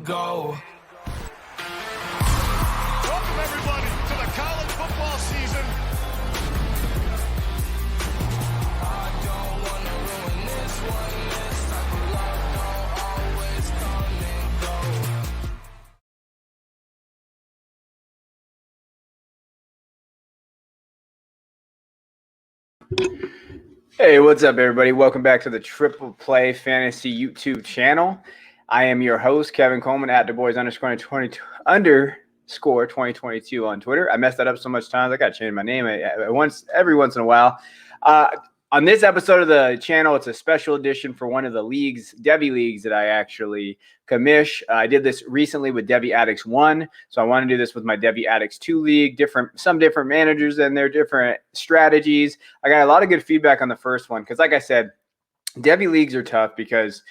and go. Welcome everybody to the college football season. I don't wanna ruin this one. This type of love don't always come and go. Hey, what's up, everybody? Welcome back to the Triple Play Fantasy YouTube channel. I am your host, Kevin Coleman, at @DuBois_2022 on Twitter. I messed that up so much times. I got to change my name every once in a while. On this episode of the channel, it's a special edition for one of the leagues, Devy leagues, that I actually commish. I did this recently with Devy Addicts 1, so I want to do this with my Devy Addicts 2 league. Some different managers and their different strategies. I got a lot of good feedback on the first one because, like I said, Devy leagues are tough because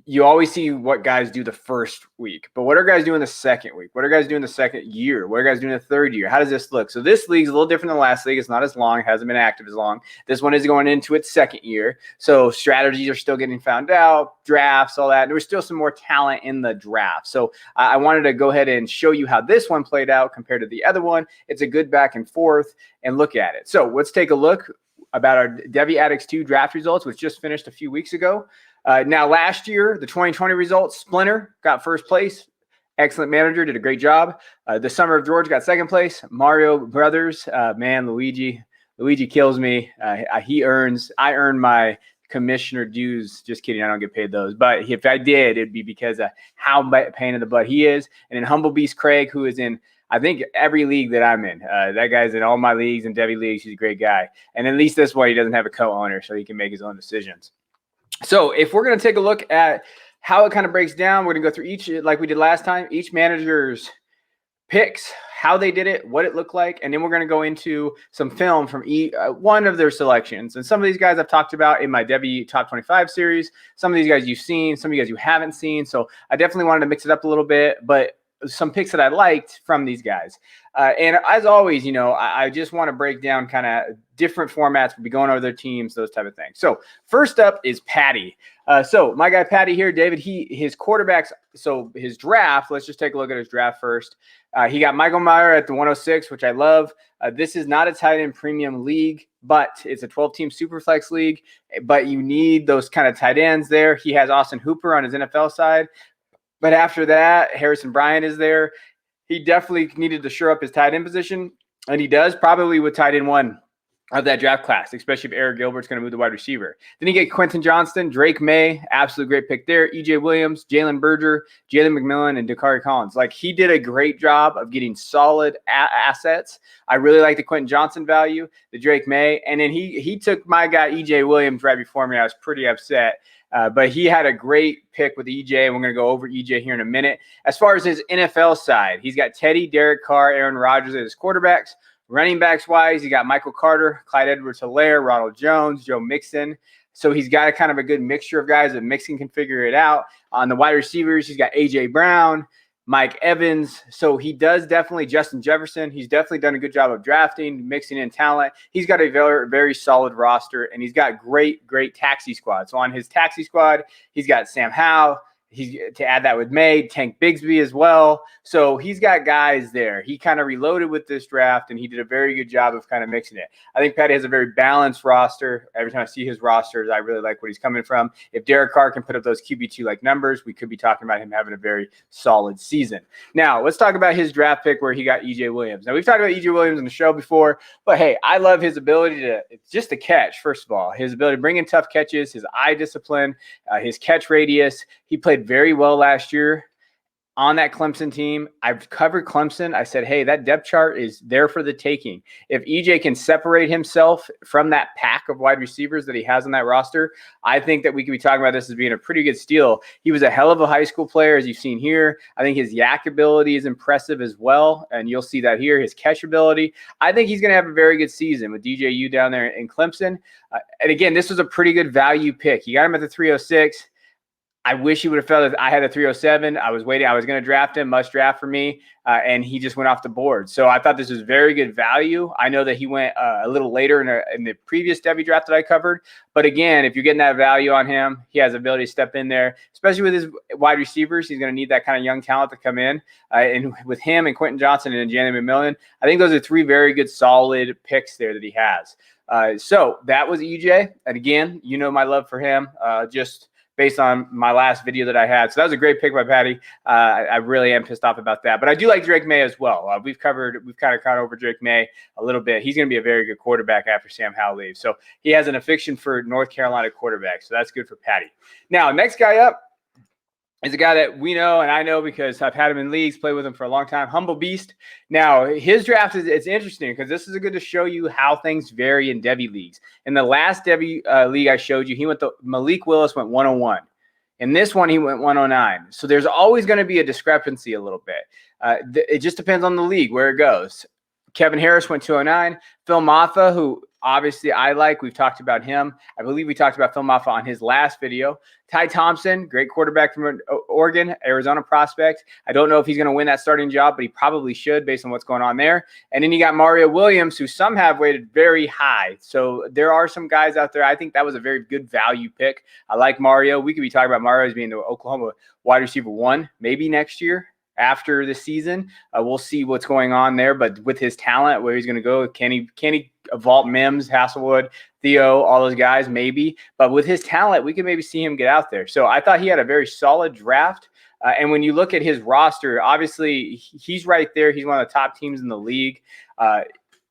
you always see what guys do the first week, but what are guys doing the second week? What are guys doing the second year? What are guys doing the third year? How does this look? So this league is a little different than the last league. It's not as long, hasn't been active as long. This one is going into its second year. So strategies are still getting found out, drafts, all that. There was still some more talent in the draft. So I wanted to go ahead and show you how this one played out compared to the other one. It's a good back and forth and look at it. So let's take a look about our Devy Addicts 2 draft results, which just finished a few weeks ago. Now, last year, the 2020 results, Splinter got first place. Excellent manager, did a great job. The Summer of George got second place. Mario Brothers, man, Luigi kills me. I earn my commissioner dues. Just kidding, I don't get paid those. But if I did, it'd be because of how pain in the butt he is. And then Humble Beast Craig, who is in, I think, every league that I'm in. That guy's in all my leagues and Devy leagues. He's a great guy. And at least this one, he doesn't have a co-owner, so he can make his own decisions. So if we're going to take a look at how it kind of breaks down, we're going to go through each, like we did last time, each manager's picks, how they did it, what it looked like, and then we're going to go into some film from one of their selections. And some of these guys I've talked about in my Devy Top 25 series. Some of these guys you've seen, some of you guys you haven't seen. So I definitely wanted to mix it up a little bit, but some picks that I liked from these guys. And as always, you know, I just want to break down kind of different formats. We'll be going over their teams, those type of things. So first up is Paddy. So my guy Paddy here, David, his quarterbacks, so his draft, let's just take a look at his draft first. He got Michael Meyer at the 106, which I love. This is not a tight end premium league, but it's a 12-team Superflex league, but you need those kind of tight ends there. He has Austin Hooper on his NFL side. But after that, Harrison Bryant is there. He definitely needed to shore up his tight end position, and he does probably with tight end 1 of that draft class, especially if Eric Gilbert's going to move to wide receiver. Then you get Quentin Johnston, Drake May, absolute great pick there. EJ Williams, Jalen Berger, Jalen McMillan, and Dakari Collins. Like, he did a great job of getting solid assets. I really like the Quentin Johnston value, the Drake May, and then he took my guy EJ Williams right before me. I was pretty upset. But he had a great pick with EJ, and we're going to go over EJ here in a minute. As far as his NFL side, he's got Teddy, Derek Carr, Aaron Rodgers as his quarterbacks. Running backs wise, he got Michael Carter, Clyde Edwards-Helaire, Ronald Jones, Joe Mixon. So he's got a kind of a good mixture of guys that Mixon can figure it out. On the wide receivers, he's got A.J. Brown, Mike Evans. So he does definitely, Justin Jefferson, he's definitely done a good job of drafting, mixing in talent. He's got a very, very solid roster, and he's got great taxi squad. So on his taxi squad, he's got Sam Howell. He's to add that with May, Tank Bigsby as well. So he's got guys there. He kind of reloaded with this draft, and he did a very good job of kind of mixing it. I think Paddy has a very balanced roster. Every time I see his rosters, I really like what he's coming from. If Derek Carr can put up those QB2-like numbers, we could be talking about him having a very solid season. Now, let's talk about his draft pick where he got EJ Williams. Now, we've talked about EJ Williams on the show before, but hey, I love his ability to just to catch, first of all. His ability to bring in tough catches, his eye discipline, his catch radius. He played very well last year on that Clemson team. I've covered Clemson. I said, hey, that depth chart is there for the taking. If EJ can separate himself from that pack of wide receivers that he has on that roster, I think that we could be talking about this as being a pretty good steal. He was a hell of a high school player, as you've seen here. I think his yak ability is impressive as well, and you'll see that here, his catch ability. I think he's going to have a very good season with DJU down there in Clemson. And again, this was a pretty good value pick. You got him at the 306. I wish he would have felt that I had a 307. I was waiting. I was going to draft him, must draft for me, and he just went off the board. So I thought this was very good value. I know that he went a little later in the previous Devy draft that I covered. But again, if you're getting that value on him, he has the ability to step in there, especially with his wide receivers. He's going to need that kind of young talent to come in. And with him and Quentin Johnson and Janet McMillan, I think those are three very good, solid picks there that he has. So that was EJ. And again, you know my love for him. Just based on my last video that I had. So that was a great pick by Paddy. I really am pissed off about that. But I do like Drake May as well. We've kind of caught over Drake May a little bit. He's going to be a very good quarterback after Sam Howell leaves. So he has an affection for North Carolina quarterbacks. So that's good for Paddy. Now, next guy up is a guy that we know, and I know because I've had him in leagues, played with him for a long time, Humble Beast. Now, his draft it's interesting because this is good to show you how things vary in Devy leagues. In the last Devy league I showed you, Malik Willis went 101. In this one, he went 109. So there's always going to be a discrepancy a little bit. It just depends on the league, where it goes. Kevin Harris went 209. Phil Maffa, who obviously I like, we've talked about him. I believe we talked about Phil Maffa on his last video. Ty Thompson, great quarterback from Oregon, Arizona prospect. I don't know if he's going to win that starting job, but he probably should based on what's going on there. And then you got Mario Williams, who some have rated very high. So there are some guys out there. I think that was a very good value pick. I like Mario. We could be talking about Mario as being the Oklahoma wide receiver 1, maybe next year. After the season, we'll see what's going on there. But with his talent, where he's going to go, can he vault Mims, Hasselwood, Theo, all those guys? Maybe. But with his talent, we can maybe see him get out there. So I thought he had a very solid draft. And when you look at his roster, obviously he's right there. He's one of the top teams in the league.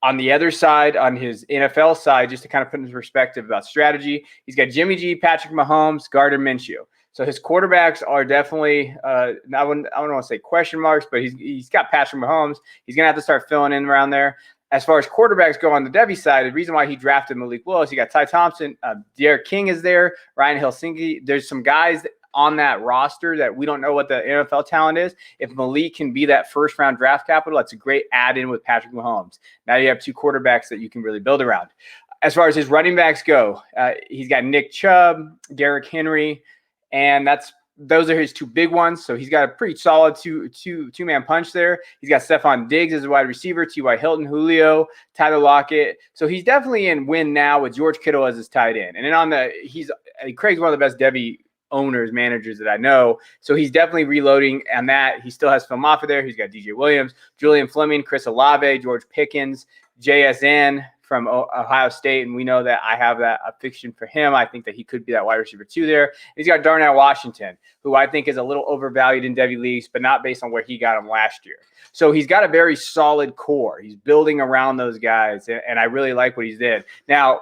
On the other side, on his NFL side, just to kind of put into perspective about strategy, he's got Jimmy G, Patrick Mahomes, Gardner Minshew. So his quarterbacks are definitely, I don't want to say question marks, but he's got Patrick Mahomes. He's going to have to start filling in around there. As far as quarterbacks go on the Devy side, the reason why he drafted Malik Willis, you got Ty Thompson, Derek King is there, Ryan Helsinki. There's some guys on that roster that we don't know what the NFL talent is. If Malik can be that first-round draft capital, that's a great add-in with Patrick Mahomes. Now you have two quarterbacks that you can really build around. As far as his running backs go, he's got Nick Chubb, Derrick Henry, and those are his two big ones. So he's got a pretty solid two-man punch there. He's got Stephon Diggs as a wide receiver, T.Y. Hilton, Julio, Tyler Lockett. So he's definitely in win now with George Kittle as his tight end. And then Craig's one of the best Devy owners, managers that I know. So he's definitely reloading on that. He still has Phil Maffa there. He's got DJ Williams, Julian Fleming, Chris Olave, George Pickens, JSN from Ohio State, and we know that I have that affection for him. I think that he could be that wide receiver 2 there. He's got Darnell Washington, who I think is a little overvalued in Devy leagues, but not based on where he got him last year. So he's got a very solid core. He's building around those guys, and I really like what he's did. Now,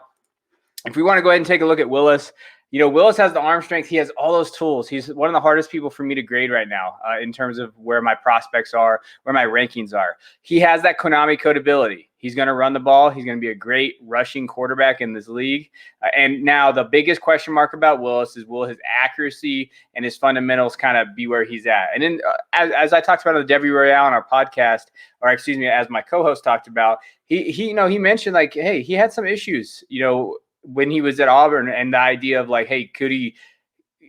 if we want to go ahead and take a look at Willis, Willis has the arm strength. He has all those tools. He's one of the hardest people for me to grade right now in terms of where my prospects are, where my rankings are. He has that Konami code ability. He's going to run the ball. He's going to be a great rushing quarterback in this league. And now the biggest question mark about Willis is, will his accuracy and his fundamentals kind of be where he's at? And then as I talked about on the Devy Royale on our podcast, or excuse me, as my co-host talked about, he mentioned like, hey, he had some issues, when he was at Auburn, and the idea of like, hey, could he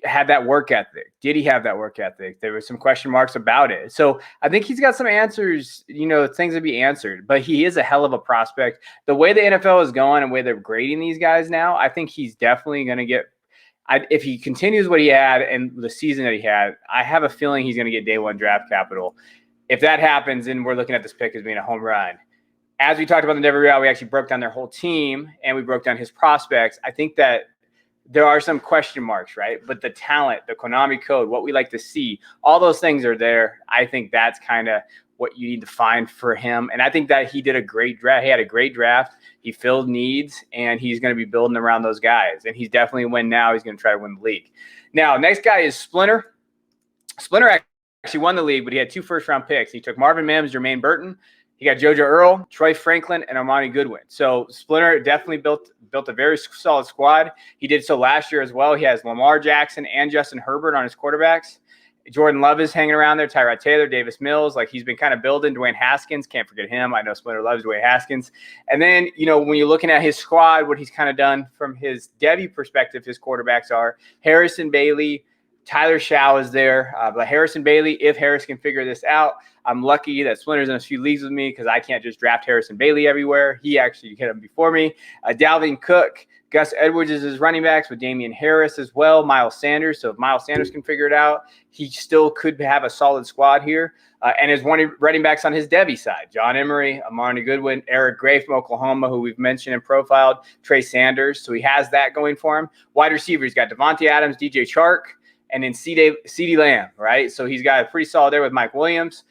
have that work ethic? Did he have that work ethic? There were some question marks about it. So I think he's got some answers, things to be answered, but he is a hell of a prospect. The way the NFL is going and the way they're grading these guys now, I think he's definitely going to get, if he continues what he had and the season that he had, I have a feeling he's going to get day 1 draft capital. If that happens, then we're looking at this pick as being a home run. As we talked about in the Devy Royale, we actually broke down their whole team and we broke down his prospects. I think that there are some question marks, right? But the talent, the Konami code, what we like to see, all those things are there. I think that's kind of what you need to find for him. And I think that he did a great draft. He had a great draft. He filled needs, and he's going to be building around those guys. And he's definitely a win now. He's going to try to win the league. Now, next guy is Splinter. Splinter actually won the league, but he had 2 first-round picks. He took Marvin Mims, Jermaine Burton. He got JoJo Earl, Troy Franklin, and Armani Goodwin. So Splinter definitely built a very solid squad. He did so last year as well. He has Lamar Jackson and Justin Herbert on his quarterbacks. Jordan Love is hanging around there. Tyrod Taylor, Davis Mills. Like, he's been kind of building. Dwayne Haskins, can't forget him. I know Splinter loves Dwayne Haskins. And then, when you're looking at his squad, what he's kind of done from his Devy perspective, his quarterbacks are Harrison Bailey, Tyler Shaw is there, but Harrison Bailey, if Harris can figure this out, I'm lucky that Splinter's in a few leagues with me because I can't just draft Harrison Bailey everywhere. He actually hit him before me. Dalvin Cook, Gus Edwards is his running backs with Damian Harris as well, Miles Sanders. So if Miles Sanders can figure it out, he still could have a solid squad here. And his running backs on his Devy side, John Emery, Amari Goodwin, Eric Gray from Oklahoma, who we've mentioned and profiled, Trey Sanders. So he has that going for him. Wide receiver, he's got Devontae Adams, DJ Chark, and then CeeDee Lamb, right? So he's got a pretty solid there with Mike Williams.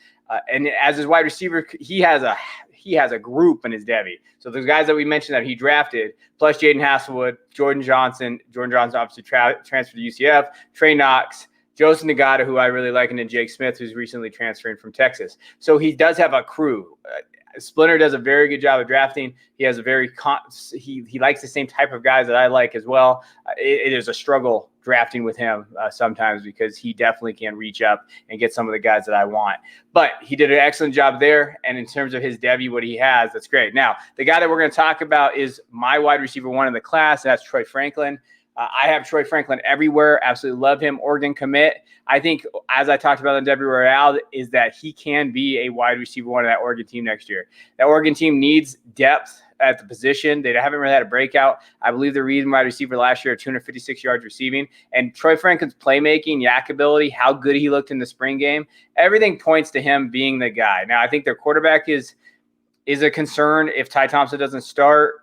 And as his wide receiver, he has a group in his Devy. So those guys that we mentioned that he drafted, plus Jaden Hasselwood, Jordan Johnson obviously transferred to UCF, Trey Knox, Joseph Nagata, who I really like, and then Jake Smith, who's recently transferring from Texas. So he does have a crew. Splinter does a very good job of drafting. He has a very he likes the same type of guys that I like as well. It is a struggle drafting with him sometimes because he definitely can reach up and get some of the guys that I want. But he did an excellent job there. And in terms of his Devy, what he has, that's great. Now, the guy that we're going to talk about is my wide receiver one in the class. And that's Troy Franklin. I have Troy Franklin everywhere. Absolutely love him. Oregon commit. I think, as I talked about in Devy Royale, is that he can be a wide receiver one of that Oregon team next year. That Oregon team needs depth at the position. They haven't really had a breakout. I believe the reason wide receiver last year, 256 yards receiving. And Troy Franklin's playmaking, yak ability, how good he looked in the spring game, everything points to him being the guy. Now, I think their quarterback is a concern. If Ty Thompson doesn't start,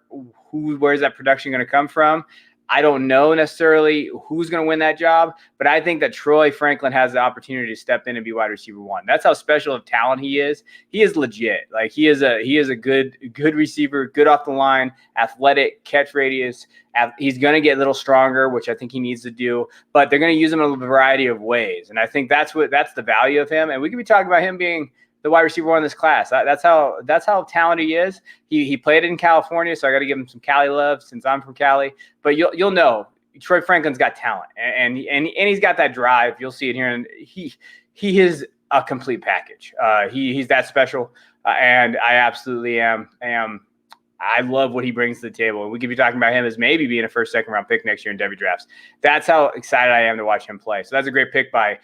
where's that production going to come from? I don't know necessarily who's going to win that job, but I think that Troy Franklin has the opportunity to step in and be wide receiver one. That's how special of talent he is. He is legit. Like he is a good receiver, good off the line, athletic, catch radius. He's going to get a little stronger, which I think he needs to do, but they're going to use him in a variety of ways. And I think that's the value of him. And we could be talking about him being the wide receiver one in this class. That's how talented he is. He played in California, so I got to give him some Cali love since I'm from Cali. But you'll know Troy Franklin's got talent, and he's got that drive. You'll see it here, and he is a complete package. He's that special, and I absolutely am. I love what he brings to the table. And we could be talking about him as maybe being a first, second round pick next year in Devy drafts. That's how excited I am to watch him play. So that's a great pick by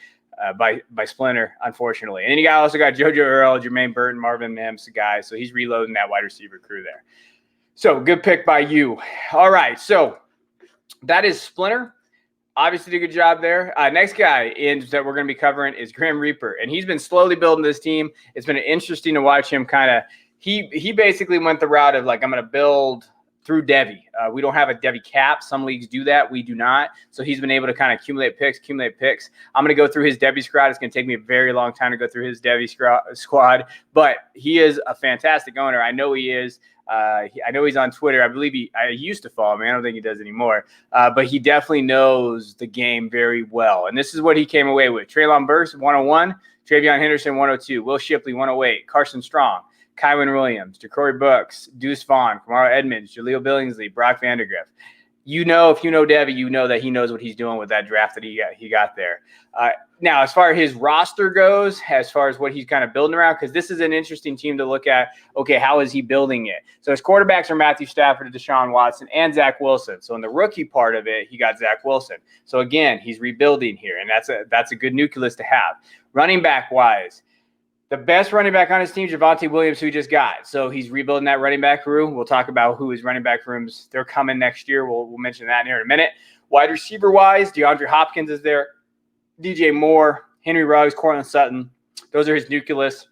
Splinter, unfortunately. And then you also got JoJo Earl, Jermaine Burton, Marvin Mims, guys. So he's reloading that wide receiver crew there. So good pick by you. All right. So that is Splinter. Obviously did a good job there. Next guy that we're going to be covering is Grim Reaper. And he's been slowly building this team. It's been interesting to watch him kind of – he basically went the route of like, I'm going to build – through Devy. We don't have a Devy cap. Some leagues do that. We do not. So he's been able to kind of accumulate picks. I'm going to go through his Devy squad. It's going to take me a very long time to go through his Devy squad, but he is a fantastic owner. I know he is. I know he's on Twitter. I believe I used to follow him. I don't think he does anymore. But he definitely knows the game very well. And this is what he came away with. Treylon Burks, 101. Travion Henderson, 102. Will Shipley, 108. Carson Strong. Kyron Williams, Ja'Cory Brooks, Deuce Vaughn, Kamara Edmonds, Jaleel Billingsley, Brock Vandegrift. You know, if you know Devy, you know that he knows what he's doing with that draft that he got there. Now, as far as his roster goes, as far as what he's kind of building around, because this is an interesting team to look at, okay, how is he building it? So his quarterbacks are Matthew Stafford, Deshaun Watson, and Zach Wilson. So in the rookie part of it, he got Zach Wilson. So again, he's rebuilding here, and that's a good nucleus to have. Running back-wise, the best running back on his team, Javonte Williams, who he just got. So he's rebuilding that running back room. We'll talk about who his running back rooms, they're coming next year. We'll mention that here in a minute. Wide receiver-wise, DeAndre Hopkins is there. DJ Moore, Henry Ruggs, Cortland Sutton. Those are his nucleus.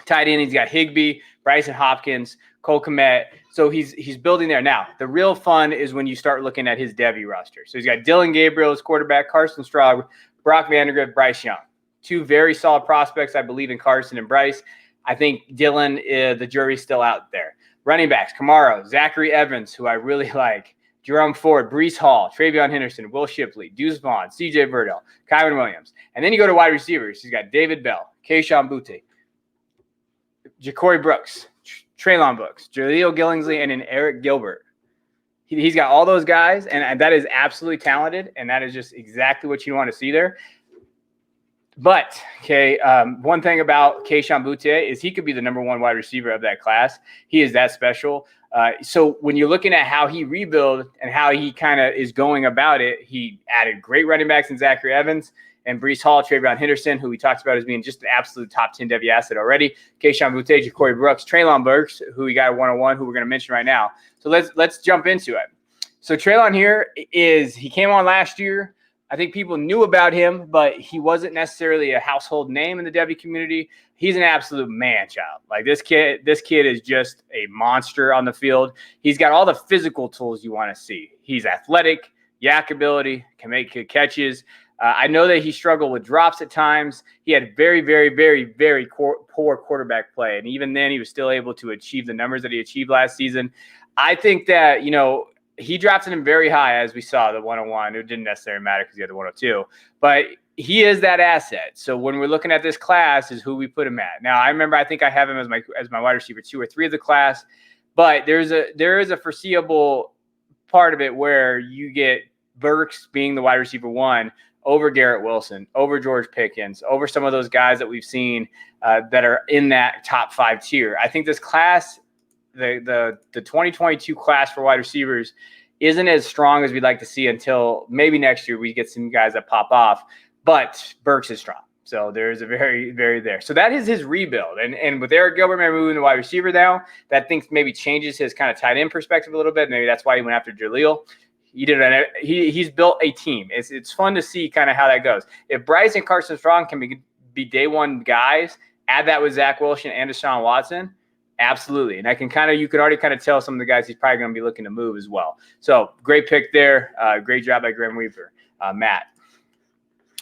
Tight end, he's got Higbee, Bryson Hopkins, Cole Kmet. So he's building there. Now, the real fun is when you start looking at his Devy roster. So he's got Dylan Gabriel as quarterback, Carson Strong, Brock Vandegrift, Bryce Young. Two very solid prospects, I believe, in Carson and Bryce. I think Dylan, the jury's still out there. Running backs, Kamara, Zachary Evans, who I really like, Jerome Ford, Breece Hall, Travion Henderson, Will Shipley, Deuce Vaughn, C.J. Verdell, Kyron Williams. And then you go to wide receivers. He's got David Bell, Keyshawn Butte, Ja'Cory Brooks, Treylon Brooks, Jaleel Billingsley, and then Eric Gilbert. He's got all those guys, and that is absolutely talented, and that is just exactly what you want to see there. But, one thing about Keyshawn Butte is he could be the number one wide receiver of that class. He is that special. So when you're looking at how he rebuilt and how he kind of is going about it, he added great running backs in Zachary Evans, and Breece Hall, Travion Henderson, who we talked about as being just an absolute top 10 Devy asset already. Keyshawn Boutte, Corey Brooks, Treylon Burks, who we got at 101, who we're going to mention right now. So let's jump into it. So Treylon here he came on last year. I think people knew about him, but he wasn't necessarily a household name in the Devy community. He's an absolute man-child. Like this kid is just a monster on the field. He's got all the physical tools you want to see. He's athletic, yak ability, can make good catches. I know that he struggled with drops at times. He had very, very, very, very poor quarterback play, and even then, he was still able to achieve the numbers that he achieved last season. I think that he drafted him very high, as we saw, the 101. It didn't necessarily matter because he had the 102. But he is that asset. So when we're looking at this class is who we put him at. Now, I think I have him as my wide receiver 2 or 3 of the class. But there is a foreseeable part of it where you get Burks being the wide receiver 1 over Garrett Wilson, over George Pickens, over some of those guys that we've seen that are in that top 5 tier. I think this class, the 2022 class for wide receivers, isn't as strong as we'd like to see until maybe next year we get some guys that pop off. But Burks is strong. So there's a very, very there. So that is his rebuild. And with Eric Gilbert maybe moving to wide receiver now, that things maybe changes his kind of tight end perspective a little bit. Maybe that's why he went after Jaleel. He's built a team. It's fun to see kind of how that goes. If Bryce and Carson Strong can be day one guys, add that with Zach Wilson and Deshaun Watson, absolutely. And you can already kind of tell some of the guys he's probably going to be looking to move as well. So great pick there. Great job by Graham Weaver, Matt.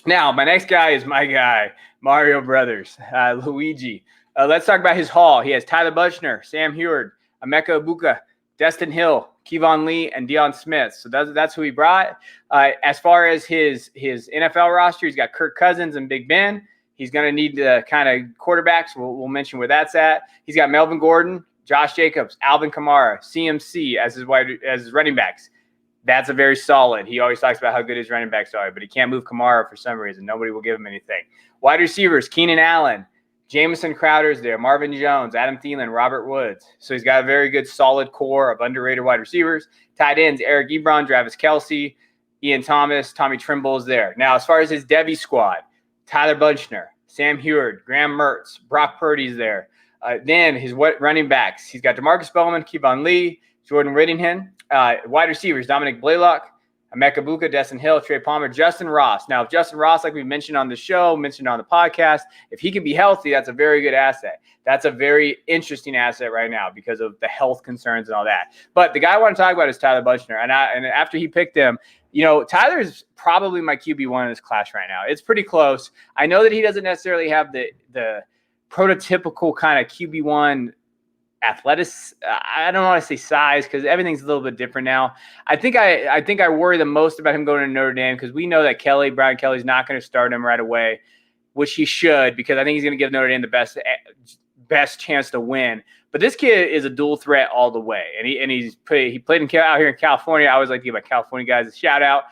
Now, my next guy is my guy, Mario Brothers, Luigi. Let's talk about his haul. He has Tyler Buchner, Sam Heward, Emeka Ibuka, Destin Hill, Kevon Lee, and Deion Smith. So that's who he brought. As far as his NFL roster, he's got Kirk Cousins and Big Ben. He's going to need the kind of quarterbacks. We'll mention where that's at. He's got Melvin Gordon, Josh Jacobs, Alvin Kamara, CMC as his running backs. That's a very solid. He always talks about how good his running backs are, but he can't move Kamara for some reason. Nobody will give him anything. Wide receivers, Keenan Allen, Jamison Crowder's there, Marvin Jones, Adam Thielen, Robert Woods. So he's got a very good, solid core of underrated wide receivers. Tight ends, Eric Ebron, Travis Kelce, Ian Thomas, Tommy Trimble's there. Now, as far as his Devy squad, Tyler Buchner, Sam Heward, Graham Mertz, Brock Purdy's there. Then his running backs, he's got DeMarcus Bowman, Kevon Lee, Jordan Whittingham. Wide receivers, Dominic Blaylock, Emeka Ibuka, Destin Hill, Trey Palmer, Justin Ross. Now, if Justin Ross, like we mentioned on the show, mentioned on the podcast, if he can be healthy, that's a very good asset. That's a very interesting asset right now because of the health concerns and all that. But the guy I want to talk about is Tyler Buchner. And after he picked him, Tyler is probably my QB1 in this class right now. It's pretty close. I know that he doesn't necessarily have the prototypical kind of QB1 athletics. I don't want to say size because everything's a little bit different now. I think I worry the most about him going to Notre Dame because we know that Brian Kelly's not going to start him right away, which he should, because I think he's going to give Notre Dame the best chance to win. But this kid is a dual threat all the way, and he played out here in California. I always like to give my California guys a shout out.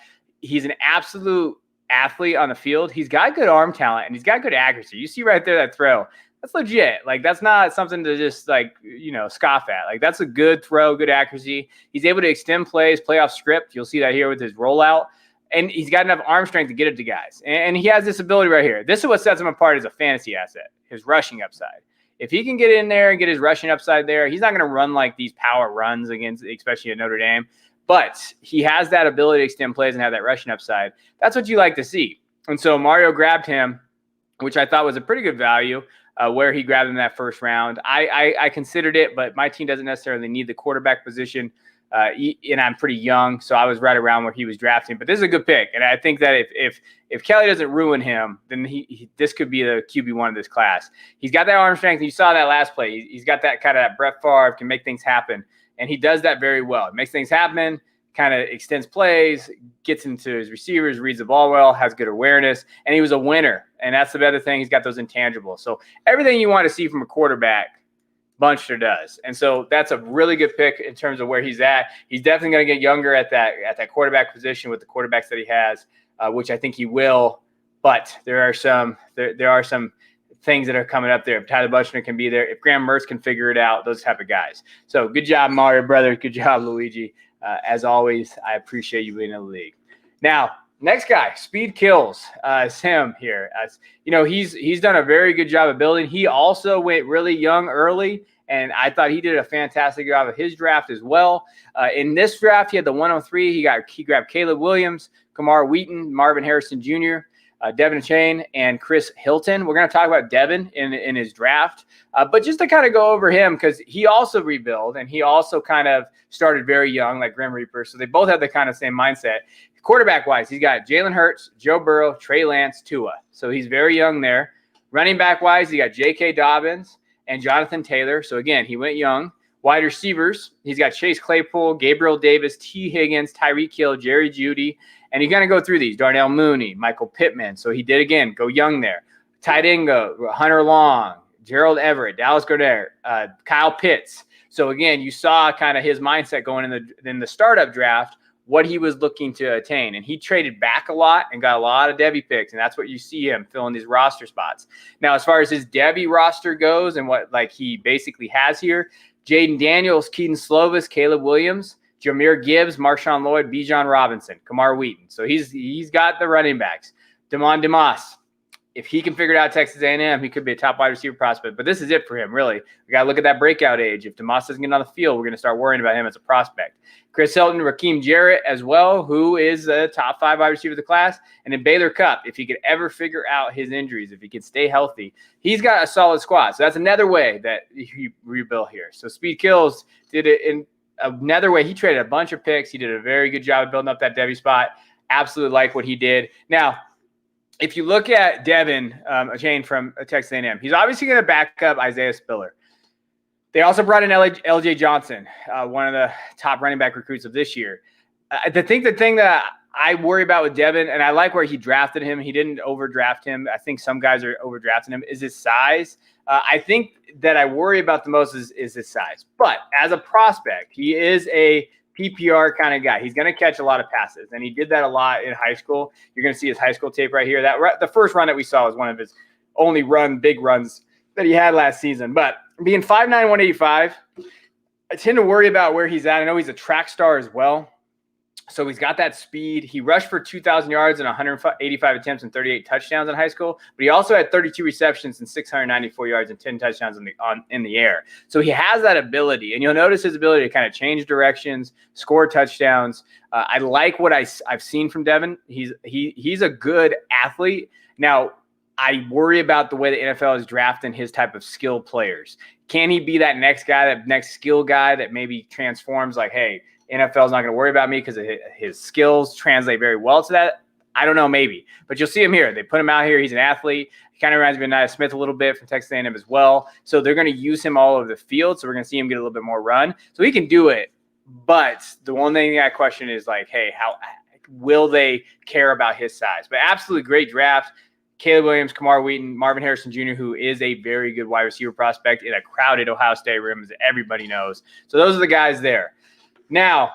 He's an absolute athlete on the field. He's got good arm talent and he's got good accuracy. You see right there that throw. That's legit. Like, that's not something to just scoff at. Like, that's a good throw, good accuracy. He's able to extend plays, play off script. You'll see that here with his rollout. And he's got enough arm strength to get it to guys. And he has this ability right here. This is what sets him apart as a fantasy asset, his rushing upside. If he can get in there and get his rushing upside there, he's not going to run like these power runs against, especially at Notre Dame. But he has that ability to extend plays and have that rushing upside. That's what you like to see. And so Mario grabbed him, which I thought was a pretty good value. Where he grabbed him in that first round. I considered it, but my team doesn't necessarily need the quarterback position, and I'm pretty young, so I was right around where he was drafting. But this is a good pick, and I think that if Kelly doesn't ruin him, then this could be the QB1 of this class. He's got that arm strength. You saw that last play. He's got that kind of that Brett Favre, can make things happen, and he does that very well. It makes things happen, kind of extends plays, gets into his receivers, reads the ball well, has good awareness, and he was a winner. And that's the other thing. He's got those intangibles. So everything you want to see from a quarterback, Buchner does. And so that's a really good pick in terms of where he's at. He's definitely going to get younger at that quarterback position with the quarterbacks that he has, which I think he will. But there are some things that are coming up there. If Tyler Buchner can be there, if Graham Mertz can figure it out, those type of guys. So good job, Mario Brothers. Good job, Luigi. As always, I appreciate you being in the league. Now, Next guy, Speed Killz. It's him here. He's done a very good job of building. He also went really young early, and I thought he did a fantastic job of his draft as well. In this draft, he had the 103. He grabbed Caleb Williams, Kamar Wheaton, Marvin Harrison Jr., Devin Chain, and Chris Hilton. We're going to talk about Devin in his draft. But just to kind of go over him, because he also rebuilt, and he also kind of started very young, like Grim Reaper. So they both have the kind of same mindset. Quarterback-wise, he's got Jalen Hurts, Joe Burrow, Trey Lance, Tua. So he's very young there. Running back-wise, he got J.K. Dobbins and Jonathan Taylor. So, again, he went young. Wide receivers, he's got Chase Claypool, Gabriel Davis, T. Higgins, Tyreek Hill, Jerry Jeudy. And he's going to go through these. Darnell Mooney, Michael Pittman. So he did, again, go young there. Tight end, Hunter Long, Gerald Everett, Dallas Goedert, Kyle Pitts. So, again, you saw kind of his mindset going in the startup draft, what he was looking to attain. And he traded back a lot and got a lot of Devy picks. And that's what you see him filling these roster spots. Now, as far as his Devy roster goes and what he basically has here, Jaden Daniels, Keaton Slovis, Caleb Williams, Jahmyr Gibbs, Marshawn Lloyd, Bijan Robinson, Kamar Wheaton. So he's got the running backs. Damon DeMoss. If he can figure it out Texas A&M, he could be a top wide receiver prospect. But this is it for him, really. We got to look at that breakout age. If DeMoss doesn't get on the field, we're going to start worrying about him as a prospect. Chris Hilton, Raheem Jarrett as well, who is a top 5 wide receiver of the class. And then Baylor Cupp, if he could ever figure out his injuries, if he could stay healthy, he's got a solid squad. So that's another way that he rebuilt here. So Speed Killz did it in another way. He traded a bunch of picks. He did a very good job of building up that Devy spot. Absolutely like what he did. Now, if you look at Devin Chain from Texas A&M, he's obviously going to back up Isaiah Spiller. They also brought in LJ Johnson, one of the top running back recruits of this year. The thing that I worry about with Devin, and I like where he drafted him. He didn't overdraft him. I think some guys are overdrafting him, is his size. I think that I worry about the most is his size. But as a prospect, he is a PPR kind of guy. He's going to catch a lot of passes, and he did that a lot in high school. You're going to see his high school tape right here. The first run that we saw was one of his only big runs that he had last season. But being 5'9", 185, I tend to worry about where he's at. I know he's a track star as well. So he's got that speed. He rushed for 2,000 yards and 185 attempts and 38 touchdowns in high school. But he also had 32 receptions and 694 yards and 10 touchdowns in the air. So he has that ability. And you'll notice his ability to kind of change directions, score touchdowns. I like what I've seen from Devin. He's a good athlete. Now, I worry about the way the NFL is drafting his type of skill players. Can he be that next guy, that next skill guy that maybe transforms like, hey, NFL is not going to worry about me because his skills translate very well to that? I don't know, maybe. But you'll see him here. They put him out here. He's an athlete. He kind of reminds me of Nia Smith a little bit from Texas A&M as well. So they're going to use him all over the field. So we're going to see him get a little bit more run. So he can do it. But the one thing I question is like, hey, how will they care about his size? But absolutely great draft. Caleb Williams, Kamar Wheaton, Marvin Harrison Jr., who is a very good wide receiver prospect in a crowded Ohio State room, as everybody knows. So those are the guys there. Now,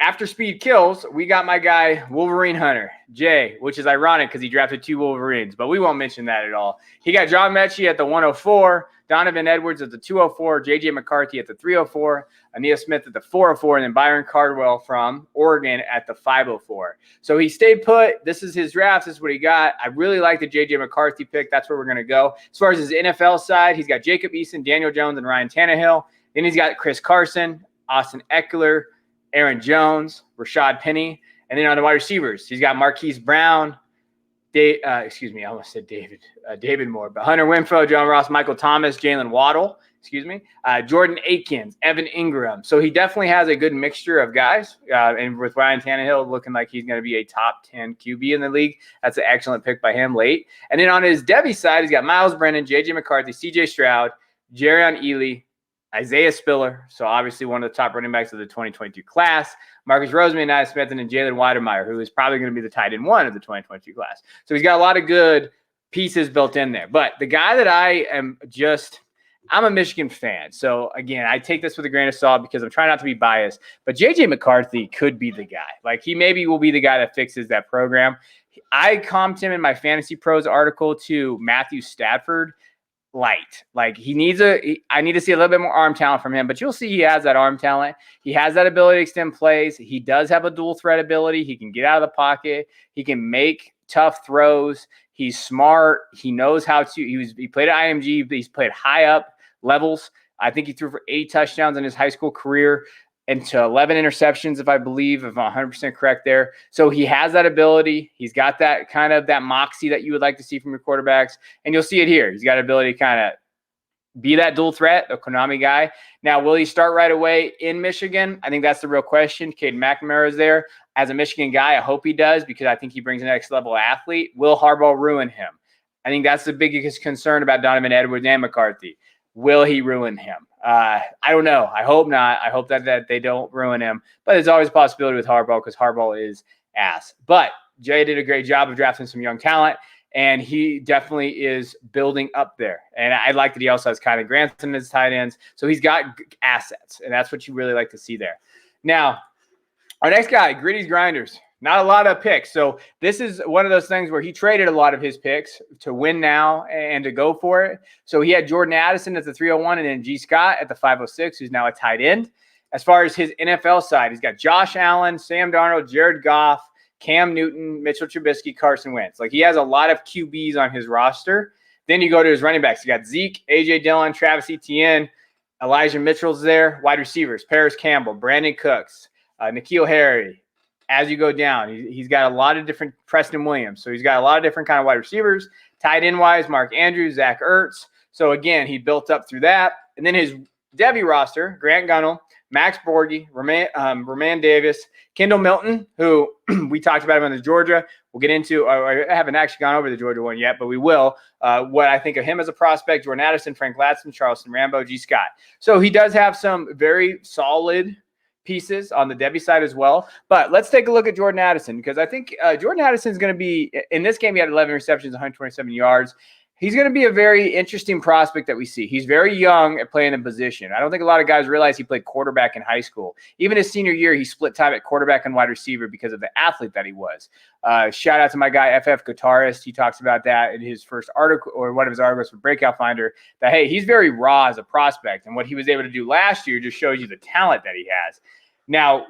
after Speed Killz, we got my guy, Wolverine Hunter, Jay, which is ironic because he drafted 2 Wolverines, but we won't mention that at all. He got John Mechie at the 104, Donovan Edwards at the 204, J.J. McCarthy at the 304, Ania Smith at the 404, and then Byron Cardwell from Oregon at the 504. So he stayed put. This is his draft. This is what he got. I really like the J.J. McCarthy pick. That's where we're going to go. As far as his NFL side, he's got Jacob Eason, Daniel Jones, and Ryan Tannehill. Then he's got Chris Carson, Austin Eckler, Aaron Jones, Rashad Penny. And then on the wide receivers, he's got Marquise Brown, I almost said David Moore, but Hunter Winfrey, John Ross, Michael Thomas, Jalen Waddle, Jordan Akins, Evan Ingram. So he definitely has a good mixture of guys. And with Ryan Tannehill looking like he's going to be a top 10 QB in the league, that's an excellent pick by him late. And then on his Devy side, he's got Miles Brennan, J.J. McCarthy, C.J. Stroud, Jerrion Ely, Isaiah Spiller, so obviously one of the top running backs of the 2022 class, Marcus Roseman, Nia Smith, and then Jalen Weidemeyer, who is probably going to be the tight end 1 of the 2022 class. So he's got a lot of good pieces built in there. But the guy that I'm a Michigan fan. So, again, I take this with a grain of salt because I'm trying not to be biased. But J.J. McCarthy could be the guy. Like, he maybe will be the guy that fixes that program. I comped him in my Fantasy Pros article to Matthew Stafford. light. Like I need to see a little bit more arm talent from him, but you'll see he has that arm talent. He has that ability to extend plays. He does have a dual threat ability. He can get out of the pocket. He can make tough throws. He's smart. He knows how to. He played at IMG. He's played high up levels. I think he threw for 8 touchdowns in his high school career and to 11 interceptions, if I'm 100% correct there. So he has that ability. He's got that kind of that moxie that you would like to see from your quarterbacks. And you'll see it here. He's got ability to kind of be that dual threat, the Konami guy. Now, will he start right away in Michigan? I think that's the real question. Caden McNamara is there. As a Michigan guy, I hope he does because I think he brings the next level athlete. Will Harbaugh ruin him? I think that's the biggest concern about Donovan Edwards and McCarthy. Will he ruin him? I don't know. I hope not. I hope that they don't ruin him. But there's always a possibility with Harbaugh because Harbaugh is ass. But Jay did a great job of drafting some young talent, and he definitely is building up there. And I like that he also has Kylan Granson as tight ends. So he's got assets, and that's what you really like to see there. Now, our next guy, Gritty's Grinders. Not a lot of picks. So this is one of those things where he traded a lot of his picks to win now and to go for it. So he had Jordan Addison at the 301 and then G. Scott at the 506, who's now a tight end. As far as his NFL side, he's got Josh Allen, Sam Darnold, Jared Goff, Cam Newton, Mitchell Trubisky, Carson Wentz. Like he has a lot of QBs on his roster. Then you go to his running backs. You got Zeke, A.J. Dillon, Travis Etienne, Elijah Mitchell's there. Wide receivers, Paris Campbell, Brandon Cooks, N'Keal Harry. As you go down, he's got a lot of different Preston Williams. So he's got a lot of different kind of wide receivers. Tight end wise, Mark Andrews, Zach Ertz. So again, he built up through that. And then his Devy roster, Grant Gunnell, Max Borghi, Roman Davis, Kendall Milton, who we talked about him in the Georgia. We'll get into, I haven't actually gone over the Georgia one yet, but we will. What I think of him as a prospect, Jordan Addison, Frank Latson, Charleston Rambo, G. Scott. So he does have some very solid pieces on the Devy side as well. But let's take a look at Jordan Addison because I think Jordan Addison is going to be, in this game, he had 11 receptions, 127 yards. He's going to be a very interesting prospect that we see. He's very young at playing the position. I don't think a lot of guys realize he played quarterback in high school. Even his senior year, he split time at quarterback and wide receiver because of the athlete that he was. Shout out to my guy, FF Guitarist. He talks about that in his first article or one of his articles for Breakout Finder that, hey, he's very raw as a prospect. And what he was able to do last year just shows you the talent that he has. Now,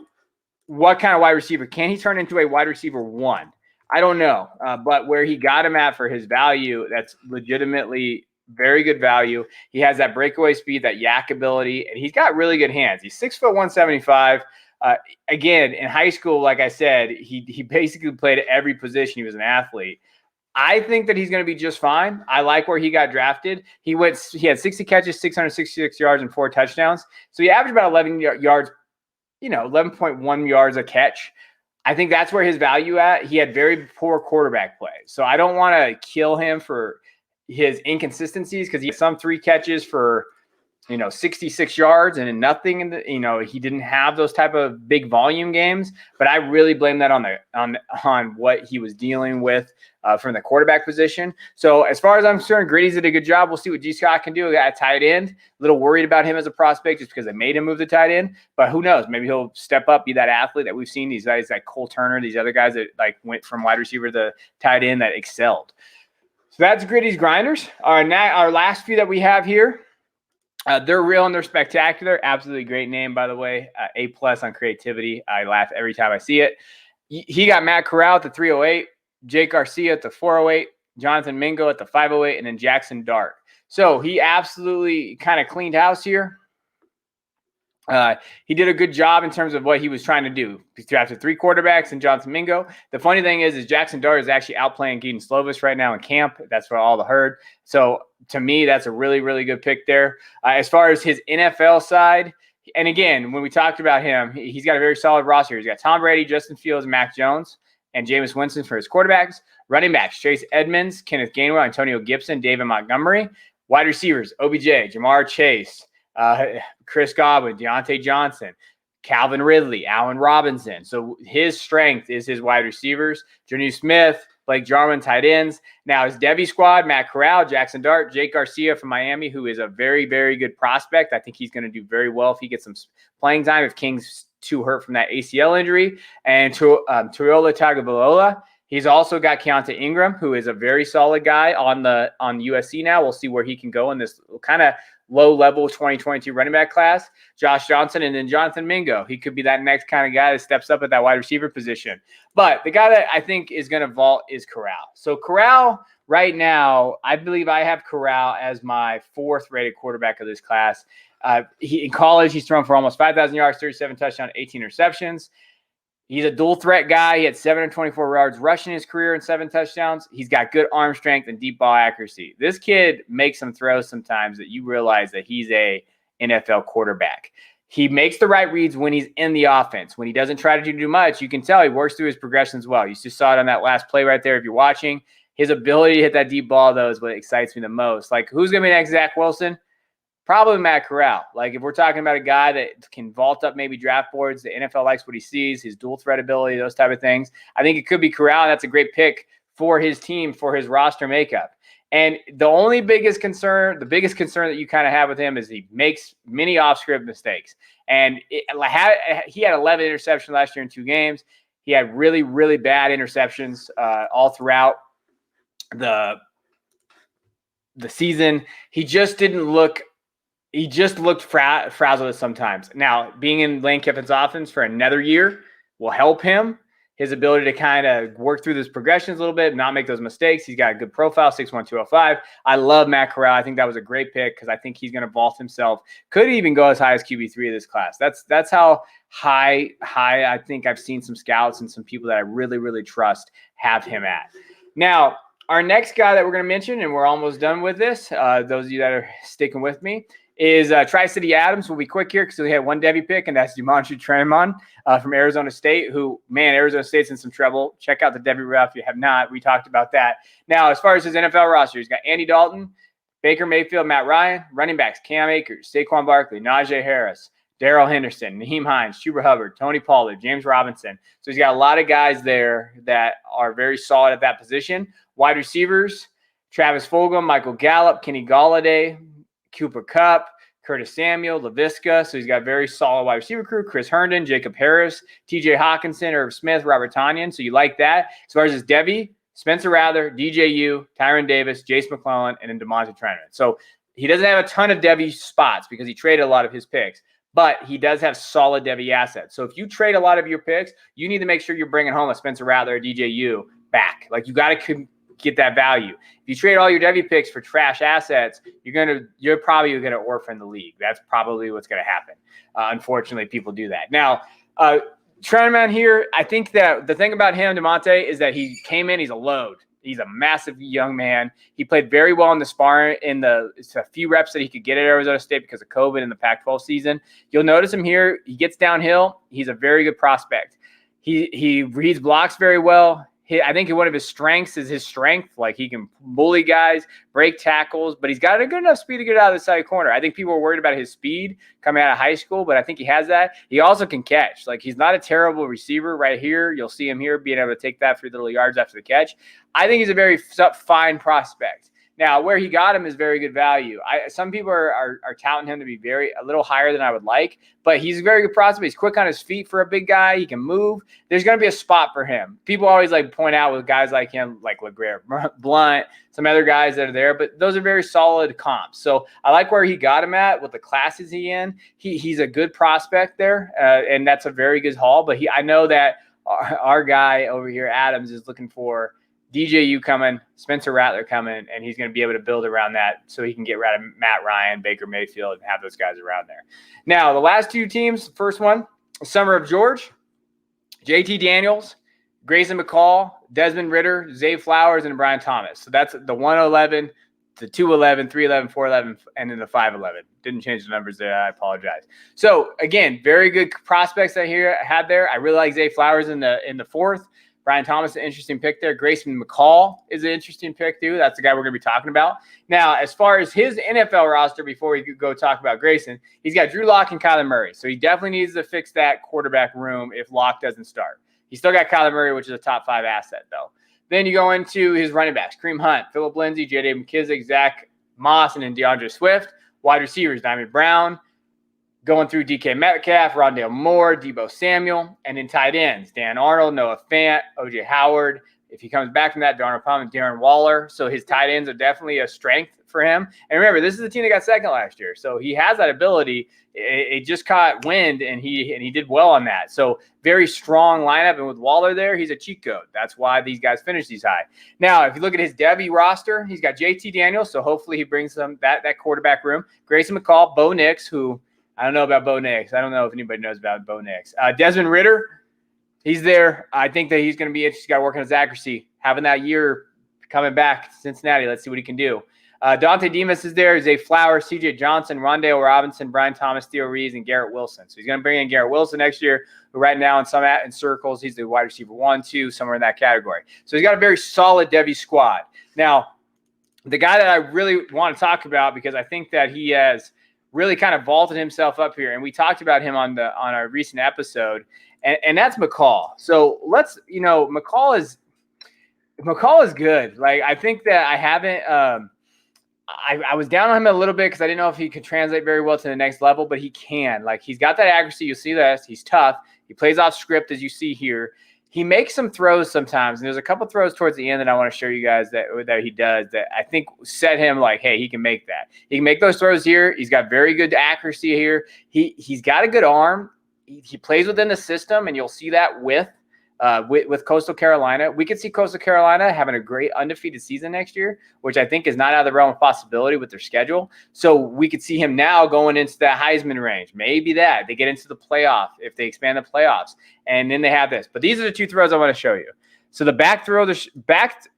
what kind of wide receiver? Can he turn into a wide receiver one? I don't know, but where he got him at for his value, that's legitimately very good value. He has that breakaway speed, that yak ability, and he's got really good hands. He's 6'1", 175. Again, in high school, like I said, he basically played at every position. He was an athlete. I think that he's going to be just fine. I like where he got drafted. He had 60 catches, 666 yards, and 4 touchdowns. So he averaged about 11 yards, 11.1 yards a catch. I think that's where his value at. He had very poor quarterback play. So I don't want to kill him for his inconsistencies because he had some 3 catches for, 66 yards and nothing. He didn't have those type of big volume games. But I really blame that on what he was dealing with from the quarterback position. So as far as I'm concerned, Gritty's did a good job. We'll see what G. Scott can do at tight end. A little worried about him as a prospect just because they made him move to tight end. But who knows? Maybe he'll step up, be that athlete that we've seen. These guys like Cole Turner, these other guys that went from wide receiver to tight end that excelled. So that's Gritty's Grinders. Our last few that we have here. They're real and they're spectacular. Absolutely great name, by the way. A+ on creativity. I laugh every time I see it. He got Matt Corral at the 308, Jake Garcia at the 408, Jonathan Mingo at the 508, and then Jackson Dart. So he absolutely kind of cleaned house here. He did a good job in terms of what he was trying to do. He drafted 3 quarterbacks and Jonathan Mingo. The funny thing is Jackson Dart is actually outplaying Keaton Slovis right now in camp. That's what all the heard. So to me, that's a really, really good pick there. As far as his NFL side, and again, when we talked about him, he's got a very solid roster. He's got Tom Brady, Justin Fields, Mac Jones, and Jameis Winston for his quarterbacks. Running backs, Chase Edmonds, Kenneth Gainwell, Antonio Gibson, David Montgomery. Wide receivers, OBJ, Jamar Chase, Chris Godwin, Deontay Johnson, Calvin Ridley, Allen Robinson. So his strength is his wide receivers. Jonnu Smith, Blake Jarwin, tight ends. Now his Devy squad, Matt Corral, Jackson Dart, Jake Garcia from Miami, who is a very, very good prospect. I think he's going to do very well if he gets some playing time, if King's too hurt from that ACL injury. And Tuiola Tagovailoa, He's also got Keontae Ingram, who is a very solid guy on USC now. We'll see where he can go in this kind of low-level 2022 running back class. Josh Johnson, and then Jonathan Mingo. He could be that next kind of guy that steps up at that wide receiver position. But the guy that I think is going to vault is Corral. So Corral, right now, I believe I have Corral as my 4th-rated quarterback of this class. In college, he's thrown for almost 5,000 yards, 37 touchdowns, 18 receptions. He's a dual threat guy. He had 724 yards rushing his career and 7 touchdowns. He's got good arm strength and deep ball accuracy. This kid makes some throws sometimes that you realize that he's a NFL quarterback. He makes the right reads when he's in the offense. When he doesn't try to do much, you can tell he works through his progressions well. You just saw it on that last play right there if you're watching. His ability to hit that deep ball, though, is what excites me the most. Like, who's going to be next Zach Wilson? Probably Matt Corral. Like, if we're talking about a guy that can vault up maybe draft boards, the NFL likes what he sees, his dual threat ability, those type of things. I think it could be Corral, and that's a great pick for his team, for his roster makeup. And the biggest concern that you kind of have with him is he makes many off-script mistakes. And he had 11 interceptions last year in 2 games. He had really, really bad interceptions all throughout the season. He just didn't look – he just looked frazzled sometimes. Now, being in Lane Kiffin's offense for another year will help him. His ability to kind of work through those progressions a little bit, not make those mistakes. He's got a good profile, 6'1", 205. I love Matt Corral. I think that was a great pick because I think he's going to vault himself. Could even go as high as QB3 of this class. That's how high I think I've seen some scouts and some people that I really, really trust have him at. Now, our next guy that we're going to mention, and we're almost done with this, those of you that are sticking with me, is Tri-City Adams. We'll be quick here because we had one Devy pick, and that's Jumanji Tremon from Arizona State, who, man, Arizona State's in some trouble. Check out the Devy reel if you have not. We talked about that. Now, as far as his NFL roster, he's got Andy Dalton, Baker Mayfield, Matt Ryan, running backs, Cam Akers, Saquon Barkley, Najee Harris, Darrell Henderson, Naheem Hines, Chuba Hubbard, Tony Pollard, James Robinson. So he's got a lot of guys there that are very solid at that position. Wide receivers, Travis Fulgham, Michael Gallup, Kenny Golladay, Cooper Kupp, Curtis Samuel, Laviska. So he's got a very solid wide receiver crew. Chris Herndon, Jacob Harris, TJ Hawkinson, Irv Smith, Robert Tonyan. So you like that. As far as his Devy, Spencer Rather, DJU, Tyron Davis, Jace McClellan, and then DeMonte Tremon. So he doesn't have a ton of Devy spots because he traded a lot of his picks, but he does have solid Devy assets. So if you trade a lot of your picks, you need to make sure you're bringing home a Spencer Rather or DJU back. Like, you got to get that value. If you trade all your Devy picks for trash assets, you're probably going to orphan the league. That's probably what's going to happen. Unfortunately, people do that. Now, Tremon here, I think that the thing about him, DeMonte, is that he came in, he's a load. He's a massive young man. He played very well in the sparring it's a few reps that he could get at Arizona State because of COVID in the Pac-12 season. You'll notice him here. He gets downhill. He's a very good prospect. He reads blocks very well. I think one of his strengths is his strength. Like, he can bully guys, break tackles, but he's got a good enough speed to get out of the side corner. I think people were worried about his speed coming out of high school, but I think he has that. He also can catch. Like, he's not a terrible receiver right here. You'll see him here being able to take that 3 little yards after the catch. I think he's a very fine prospect. Now, where he got him is very good value. Some people are touting him to be a little higher than I would like, but he's a very good prospect. He's quick on his feet for a big guy. He can move. There's going to be a spot for him. People always point out with guys like him, like LeGrare Blunt, some other guys that are there, but those are very solid comps. So I like where he got him at, with the classes he's in. He's a good prospect there, and that's a very good haul. But I know that our guy over here, Adams, is looking for DJU coming, Spencer Rattler coming, and he's going to be able to build around that so he can get rid of Matt Ryan, Baker Mayfield, and have those guys around there. Now, the last 2 teams, first one, Summer of George, JT Daniels, Grayson McCall, Desmond Ritter, Zay Flowers, and Brian Thomas. So that's the 111, the 211, 311, 411, and then the 511. Didn't change the numbers there. I apologize. So, again, very good prospects I had there. I really like Zay Flowers in the 4th. Brian Thomas, an interesting pick there. Grayson McCall is an interesting pick, too. That's the guy we're going to be talking about. Now, as far as his NFL roster, before we go talk about Grayson, he's got Drew Lock and Kyler Murray. So he definitely needs to fix that quarterback room if Lock doesn't start. He's still got Kyler Murray, which is a top 5 asset, though. Then you go into his running backs: Kareem Hunt, Phillip Lindsay, J.D. McKissick, Zach Moss, and then DeAndre Swift. Wide receivers: Diamond Brown, going through DK Metcalf, Rondale Moore, Debo Samuel, and then tight ends: Dan Arnold, Noah Fant, O.J. Howard, If he comes back from that, Darren Waller. So his tight ends are definitely a strength for him. And remember, this is the team that got second last year. So he has that ability. It just caught wind, and he did well on that. So very strong lineup. And with Waller there, he's a cheat code. That's why these guys finish these high. Now, if you look at his Devy roster, he's got JT Daniels. So hopefully he brings them that quarterback room. Grayson McCall, Bo Nix, who I don't know about Bo Nix. I don't know if anybody knows about Bo Nix. Desmond Ridder, he's there. I think that he's going to be interesting. He's got to work on his accuracy. Having that year coming back to Cincinnati, let's see what he can do. Dante Demas is there. Zay Flowers, CJ Johnson, Rondale Robinson, Brian Thomas, Theo Reeves, and Garrett Wilson. So he's going to bring in Garrett Wilson next year, who right now in circles, he's the wide receiver 1, 2, somewhere in that category. So he's got a very solid Devy squad. Now, the guy that I really want to talk about, because I think that he has really kind of vaulted himself up here, and we talked about him on our recent episode, and that's McCall. So McCall is good. Like, I think that I haven't I was down on him a little bit because I didn't know if he could translate very well to the next level, but he can. Like, he's got that accuracy. You'll see that. He's tough. He plays off script, as you see here. He makes some throws sometimes, and there's a couple throws towards the end that I want to show you guys that he does that I think set him like, hey, he can make that. He can make those throws here. He's got very good accuracy here. He's got a good arm. He plays within the system, and you'll see that with Coastal Carolina. We could see Coastal Carolina having a great undefeated season next year, which I think is not out of the realm of possibility with their schedule. So we could see him now going into that Heisman range. Maybe that they get into the playoff if they expand the playoffs, and then they have this. But these are the two throws I want to show you. So the back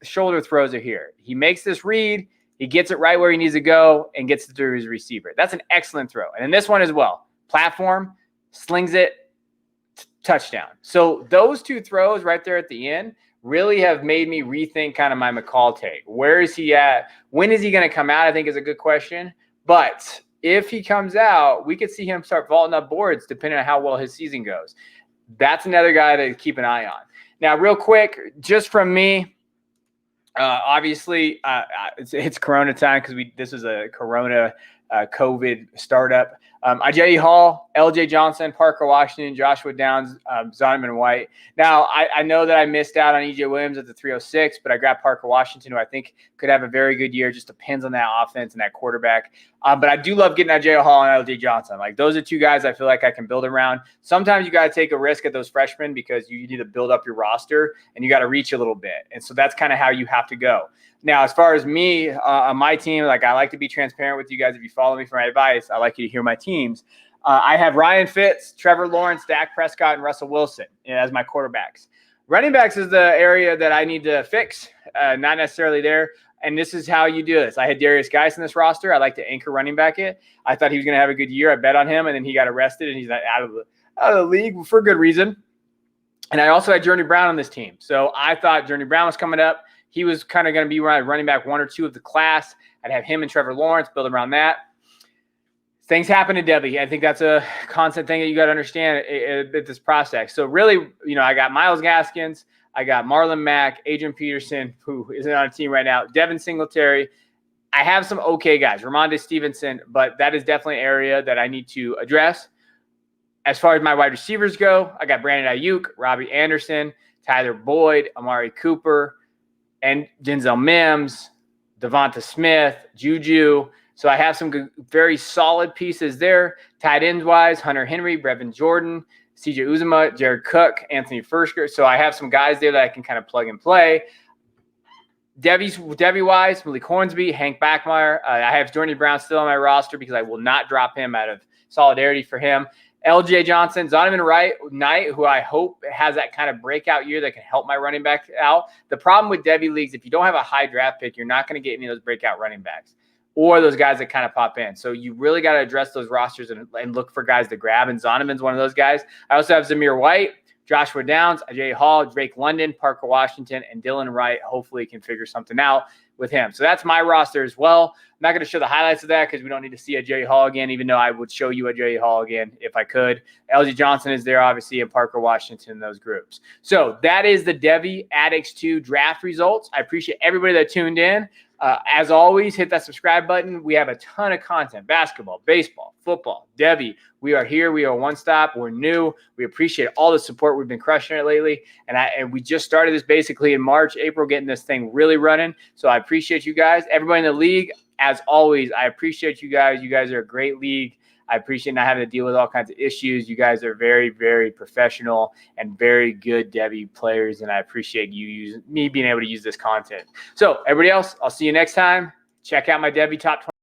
shoulder throws are here. He makes this read. He gets it right where he needs to go and gets it through his receiver. That's an excellent throw. And in this one as well, platform, slings it, touchdown. So those two throws right there at the end really have made me rethink kind of my McCall take. Where is he at? When is he going to come out? I think is a good question. But if he comes out, we could see him start vaulting up boards depending on how well his season goes. That's another guy to keep an eye on. Now, real quick, just from me, obviously it's Corona time because this is a Corona COVID startup. Ajayi Hall, LJ Johnson, Parker Washington, Joshua Downs, Zonovan White. Now, I know that I missed out on EJ Williams at the 306, but I grabbed Parker Washington, who I think could have a very good year. Just depends on that offense and that quarterback. But I do love getting Ajayi Hall and LJ Johnson. Like, those are two guys I feel like I can build around. Sometimes you got to take a risk at those freshmen because you need to build up your roster and you got to reach a little bit. And so that's kind of how you have to go. Now, as far as me on my team, like, I like to be transparent with you guys. If you follow me for my advice, I like you to hear my teams. I have Ryan Fitz, Trevor Lawrence, Dak Prescott, and Russell Wilson as my quarterbacks. Running backs is the area that I need to fix, not necessarily there. And this is how you do this. I had Darius Geis in this roster. I like to anchor running back it. I thought he was going to have a good year. I bet on him, and then he got arrested, and he's out of the league for good reason. And I also had Journey Brown on this team. So I thought Journey Brown was coming up. He was kind of going to be running back 1 or 2 of the class. I'd have him and Trevor Lawrence build around that. Things happen to Devy. I think that's a constant thing that you got to understand at this process. So really, I got Myles Gaskins. I got Marlon Mack, Adrian Peterson, who isn't on a team right now, Devin Singletary. I have some okay guys, Ramondre Stevenson, but that is definitely an area that I need to address. As far as my wide receivers go, I got Brandon Ayuk, Robbie Anderson, Tyler Boyd, Amari Cooper, and Denzel Mims, Devonta Smith, Juju. So I have some very solid pieces there. Tight ends wise, Hunter Henry, Brevin Jordan, CJ Uzomah, Jared Cook, Anthony Fursker. So I have some guys there that I can kind of plug and play. Devy wise, Malik Hornsby, Hank Backmeyer. I have Journey Brown still on my roster because I will not drop him out of solidarity for him. LJ Johnson, Zonovan Knight, who I hope has that kind of breakout year that can help my running back out. The problem with Devy leagues, if you don't have a high draft pick, you're not going to get any of those breakout running backs or those guys that kind of pop in. So you really got to address those rosters and look for guys to grab. And Zonovan's one of those guys. I also have Zamir White, Joshua Downs, Ajayi Hall, Drake London, Parker Washington, and Dylan Wright. Hopefully can figure something out with him. So that's my roster as well. I'm not going to show the highlights of that because we don't need to see Ajayi Hall again, even though I would show you Ajayi Hall again if I could. LG Johnson is there, obviously, and Parker Washington in those groups. So that is the Devy Addicts 2 draft results. I appreciate everybody that tuned in. As always, hit that subscribe button. We have a ton of content: basketball, baseball, football, Devy. We are here. We are one stop. We're new. We appreciate all the support. We've been crushing it lately. And we just started this basically in March, April, getting this thing really running. So I appreciate you guys. Everybody in the league, as always, I appreciate you guys. You guys are a great league. I appreciate not having to deal with all kinds of issues. You guys are very, very professional and very good Devy players, and I appreciate me being able to use this content. So everybody else, I'll see you next time. Check out my Devy Top 20.